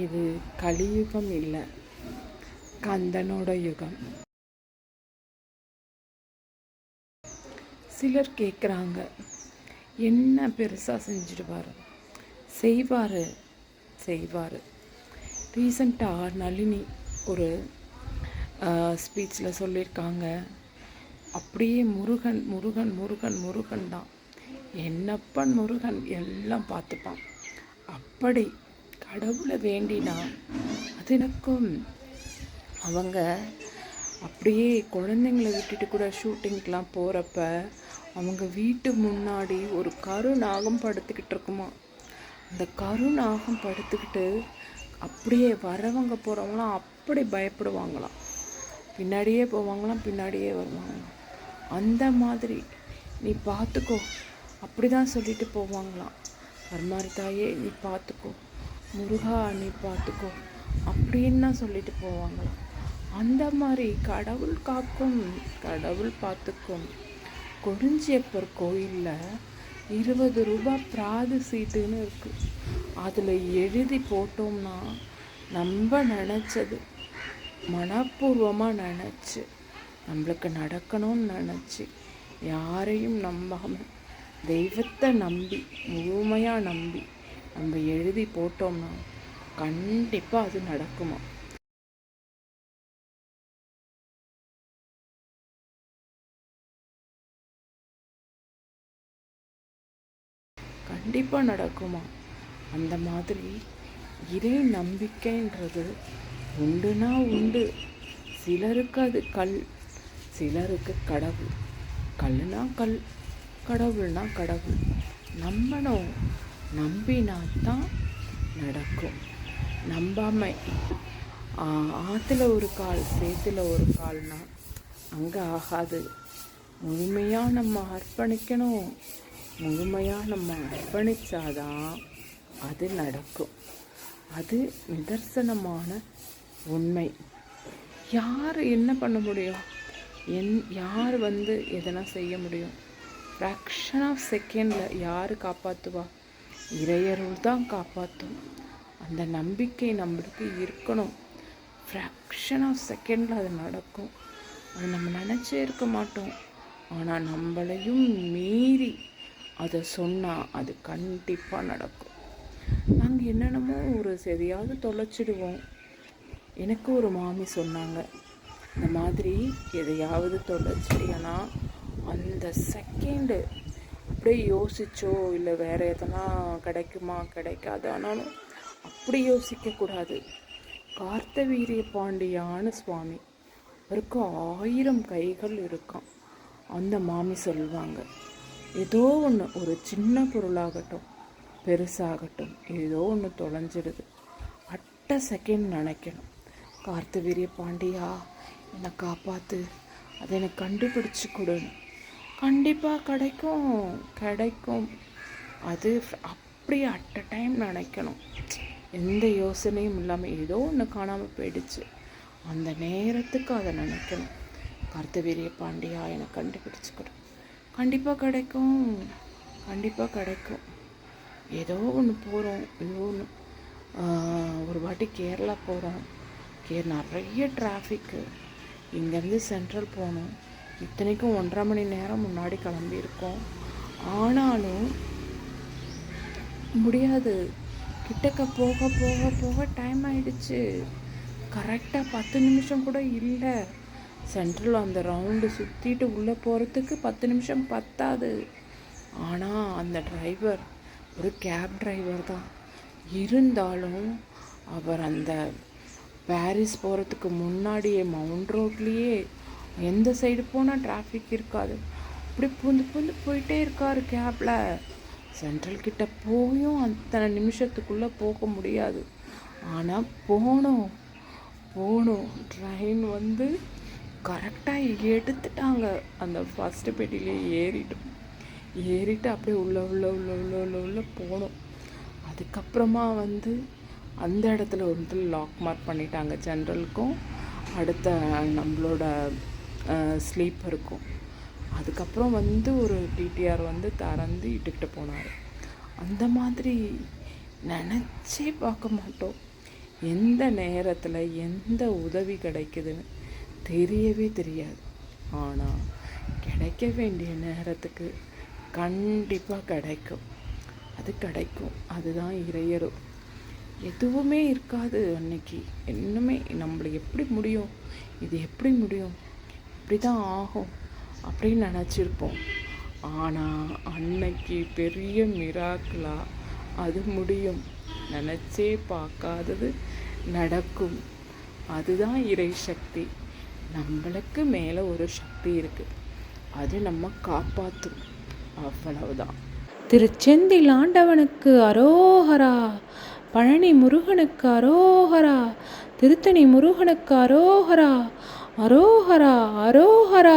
இது கலியுகம் இல்லை, கந்தனோட யுகம். சிலர் கேட்குறாங்க, என்ன பெருசாக செஞ்சிடுவார்? செய்வார். ரீசண்டாக நளினி ஒரு ஸ்பீச்சில் சொல்லியிருக்காங்க, அப்படியே முருகன் முருகன் முருகன் முருகன் தான், என்னப்பன் முருகன் எல்லாம் பார்த்துப்பான். அப்படி கடவுளை வேண்டினா அது எனக்கும். அவங்க அப்படியே குழந்தைங்கள விட்டுட்டு கூட ஷூட்டிங்க்கெலாம் போகிறப்ப அவங்க வீட்டு முன்னாடி ஒரு கருநாகம் படுத்துக்கிட்டு இருக்குமா. அந்த கருநாகம் படுத்துக்கிட்டு அப்படியே வரவங்க போகிறவங்களாம் அப்படி பயப்படுவாங்களாம், பின்னாடியே போவாங்களாம், பின்னாடியே வருவாங்களாம். அந்த மாதிரி நீ பார்த்துக்கோ அப்படி தான் சொல்லிட்டு போவாங்களாம். கருமாரி தாயே நீ பார்த்துக்கோ, முருகா நீ பார்த்துக்கோ அப்படின்னு தான் சொல்லிட்டு போவாங்களாம். அந்த மாதிரி கடவுள் காக்கும், கடவுள் பார்த்துக்கும். கொடிஞ்சியப்பர் கோயிலில் 20 ரூபாய் பிராது சீட்டுன்னு இருக்குது. அதில் எழுதி போட்டோம்னா நம்ம நினச்சது மனப்பூர்வமாக நினச்சி நம்மளுக்கு நடக்கணும்னு நினச்சி யாரையும் நம்பாமல் தெய்வத்தை நம்பி முழுமையாக நம்பி நம்ம எழுதி போட்டோம்னா கண்டிப்பாக அது நடக்குமா. கண்டிப்பாக நடக்குமா. அந்த மாதிரி இறை நம்பிக்கைன்றது உண்டுனா உண்டு. சிலருக்கு அது கல், சிலருக்கு கடவுள். கல்லுனா கல், கடவுள்னா கடவுள். நம்பணும், நம்பினாத்தான் நடக்கும். நம்பாமல் ஆற்றுல ஒரு கால் சேத்துல ஒரு கால்னா அங்கே ஆகாது. முழுமையாக நம்ம அர்ப்பணிக்கணும், முழுமையாக நம்ம அர்ப்பணித்தாதான் அது நடக்கும். அது நிதர்சனமான உண்மை. யார் என்ன பண்ண முடியும்? யார் எதனா செய்ய முடியும்? ஃப்ராக்ஷன் ஆஃப் செகண்டில் யார் காப்பாற்றுவா? இறையருள் தான் காப்பாற்றும். அந்த நம்பிக்கை நம்மளுக்கு இருக்கணும். ஃப்ராக்ஷன் ஆஃப் செகண்டில் அது நடக்கும். அது நம்ம நினச்சே இருக்க மாட்டோம். ஆனால் நம்மளையும் மீறி அதை சொன்னால் அது கண்டிப்பாக நடக்கும். நாங்கள் என்னென்னமோ ஒரு எதையாவது தொலைச்சிடுவோம். எனக்கு ஒரு மாமி சொன்னாங்க, இந்த மாதிரி எதையாவது தொலைச்சிட்டிங்கன்னா அந்த செகண்டு அப்படியே யோசிச்சோ இல்லை வேறு எதனா கிடைக்குமா கிடைக்காது, ஆனாலும் அப்படி யோசிக்கக்கூடாது. கார்த்தவீரிய பாண்டியான சுவாமி, அவருக்கு 1000 கைகள் இருக்கான். அந்த மாமி சொல்லுவாங்க, ஏதோ ஒன்று, ஒரு சின்ன பொருளாகட்டும் பெருசாகட்டும், ஏதோ ஒன்று தொலைஞ்சிடுது, அட்ட செகண்ட் நினைக்கணும், கார்த்தவீரிய பாண்டியா என்னை காப்பாற்று, அதை எனக்கு கண்டுபிடிச்சி கொடுன்னு. கண்டிப்பாக கிடைக்கும். அது அப்படியே அட் அ டைம் நினைக்கணும், எந்த யோசனையும் இல்லாமல். ஏதோ ஒன்று காணாமல் போயிடுச்சு, அந்த நேரத்துக்கு அதை நினைக்கணும். கார்த்தவீரிய பாண்டியா என்னை கண்டுபிடிச்சி கொடு, கண்டிப்பாக கிடைக்கும். ஏதோ ஒன்று போகிறோம், ஏதோ ஒன்று. ஒரு வாட்டி கேரளா போகிறோம், நிறைய டிராஃபிக்கு. இங்கேருந்து சென்ட்ரல் போகணும், இத்தனைக்கும் 1.5 மணி நேரம் முன்னாடி கிளம்பியிருக்கோம். ஆனாலும் முடியாது, கிட்டக்க போக போக போக டைம் ஆயிடுச்சு. கரெக்டாக 10 நிமிஷம் கூட இல்லை. சென்ட்ரல் அந்த ரவுண்டு சுற்றிட்டு உள்ளே போகிறதுக்கு 10 நிமிஷம் பத்தாது. ஆனால் அந்த டிரைவர் ஒரு கேப் டிரைவர் தான். இருந்தாலும் அவர் அந்த பாரிஸ் போகிறதுக்கு முன்னாடியே மவுண்ட் ரோட்லேயே எந்த சைடு போனால் டிராஃபிக் இருக்காது, அப்படி பூந்து போயிட்டே இருக்கார் கேப்பில். சென்ட்ரல் கிட்ட போயும் அத்தனை நிமிஷத்துக்குள்ளே போக முடியாது. ஆனால் போனோம். ட்ரெயின் கரெக்டாக எடுத்துட்டாங்க. அந்த ஃபஸ்ட்டு பெட்டிலே ஏறிட்டு அப்படியே உள்ள போனோம். அதுக்கப்புறமா அந்த இடத்துல லாக் மார்க் பண்ணிட்டாங்க, ஜென்ரலுக்கும் அடுத்த நம்மளோட ஸ்லீப்பருக்கும். அதுக்கப்புறம் ஒரு டிடிஆர் திறந்து இட்டுக்கிட்டு போனார். அந்த மாதிரி நினச்சே பார்க்க மாட்டோம். எந்த நேரத்தில் எந்த உதவி கிடைக்குதுன்னு தெரியவே தெரியாது. ஆனால் கிடைக்க வேண்டிய நேரத்துக்கு கண்டிப்பாக கிடைக்கும். அது கிடைக்கும். அதுதான் இறையரும். எதுவுமே இருக்காது அன்னைக்கு. இன்னுமே நம்மளை எப்படி முடியும், இது எப்படி முடியும், இப்படி தான் ஆகும் அப்படின்னு நினச்சிருப்போம். ஆனால் அன்னைக்கு பெரிய மிராக்கிளா அது முடியும். நினச்சே பார்க்காதது நடக்கும். அதுதான் இறை சக்தி. நம்மளுக்கு மேலே ஒரு சக்தி இருக்குது, அது நம்ம காப்பாற்றும். அவ்வளவுதான். திருச்செந்தில் ஆண்டவனுக்கு அரோகரா, பழனி முருகனுக்கு அரோகரா, திருத்தணி முருகனுக்கு அரோகரா, அரோகரா, அரோகரா.